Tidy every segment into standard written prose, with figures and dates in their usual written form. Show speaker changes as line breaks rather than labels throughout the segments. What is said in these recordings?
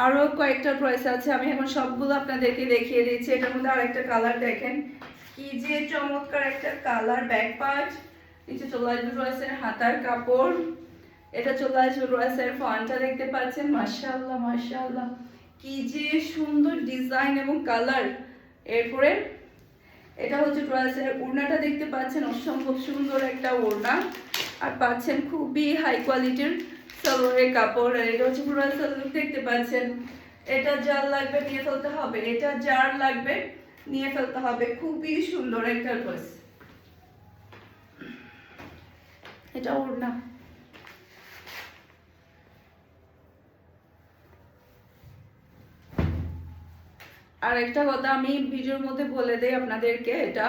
আরো কয়েকটা ড্রেস আছে, আমি এখন সবগুলো আপনাদেরকে দেখিয়ে দিচ্ছি। এটার মধ্যে আরেকটা কালার দেখেন, কি যে চমৎকার একটা কালার। ব্যাক পার্ট, নিচে চলে আসবে ড্রেসের হাতার কাপড়, এটা চলে আসবে ড্রেসের ফ্রন্টটা দেখতে পাচ্ছেন। মাশাআল্লাহ মাশাআল্লাহ, কি যে সুন্দর ডিজাইন এবং কালার। এরপরে এটা হচ্ছে ড্রেসের ওড়নাটা দেখতে পাচ্ছেন, অসম্ভব সুন্দর একটা ওড়না, আর পাচ্ছেন খুবই হাই কোয়ালিটির সালোয়ারের কাপড়। আর এটা হচ্ছে পুরো সালোয়ার দেখতে পাচ্ছেন। এটা যার লাগবে নিয়ে ফেলতে হবে, এটা যার লাগবে নিয়ে ফেলতে হবে। খুবই সুন্দর একটা ড্রেস, এটা ওড়না। আর একটা কথা আমি ভিডিওর মধ্যে বলে দেই আপনাদেরকে, এটা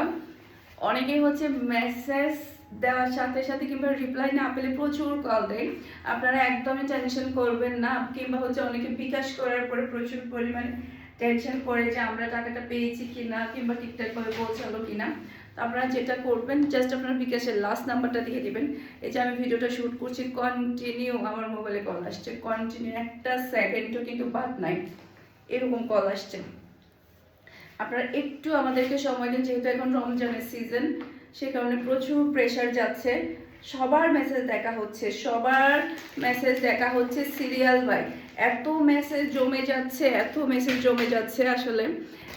অনেকেই হচ্ছে মেসেজ দেওয়ার সাথে সাথে কিংবা রিপ্লাই না পেলে প্রচুর কল দেয়। আপনারা একদমই টেনশন করবেন না, কিংবা হচ্ছে অনেকে বিকাশ করার পরে প্রচুর পরিমাণে টেনশন করে যে আমরা টাকাটা পেয়েছি কিনা কিংবা ঠিকঠাক ভাবে পৌঁছালো কিনা। তো আপনারা যেটা করবেন, জাস্ট আপনারা বিকাশের লাস্ট নাম্বারটা দিয়ে দিবেন। এই যে আমি ভিডিওটা শ্যুট করছি, কন্টিনিউ আমার মোবাইলে কল আসছে, কন্টিনিউ একটা সেকেন্ডও কিন্তু বাদ নাই, এরকম কল আসছে। আপনারা একটু আমাদেরকে সময় দিন, যেহেতু এখন রমজানের সিজন, সে কারণে প্রচুর প্রেশার যাচ্ছে। সবার মেসেজ দেখা হচ্ছে, সবার মেসেজ দেখা হচ্ছে সিরিয়াল বাই। এত মেসেজ জমে যাচ্ছে, এত মেসেজ জমে যাচ্ছে আসলে।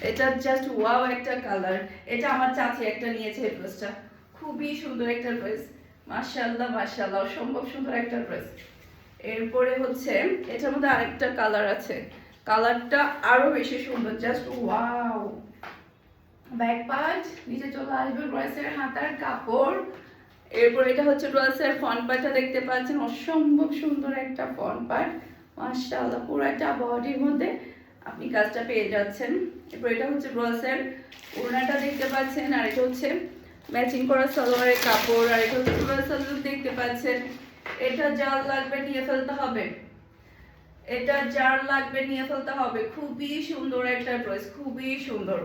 এটা জাস্ট ওয়াও একটা কালার। এটা আমার চাচি একটা নিয়েছে এই ড্রেসটা, খুবই সুন্দর একটা ড্রেস। মাশাআল্লাহ মাশাআল্লাহ, অসম্ভব সুন্দর একটা ড্রেস। এরপরে হচ্ছে এটার মধ্যে আরেকটা কালার আছে, কালারটা আরো বেশি সুন্দর, জাস্ট ওয়াও। ব্যাক পার্ট, নিচে চলে আসবে ড্রেসের হাতার কাপড়। এরপর এটা হচ্ছে ড্রেসের ফ্রন্ট পার্টটা দেখতে পাচ্ছেন, অসম্ভব সুন্দর একটা ফ্রন্ট পার্ট। মাশাআল্লাহ, পুরো একটা বডির মধ্যে আপনি কাজটা পেয়ে যাচ্ছেন। এরপর এটা হচ্ছে ড্রেসের ওড়নাটা দেখতে পাচ্ছেন, আর এটা হচ্ছে ম্যাচিং করা সালোয়ারের কাপড়, আর এটা হচ্ছে পুরো সালোয়ার দেখতে পাচ্ছেন। এটা যার লাগবে নিয়ে ফেলতে হবে, এটা যার লাগবে নিয়ে ফেলতে হবে। খুবই সুন্দর একটা ড্রেস, খুবই সুন্দর।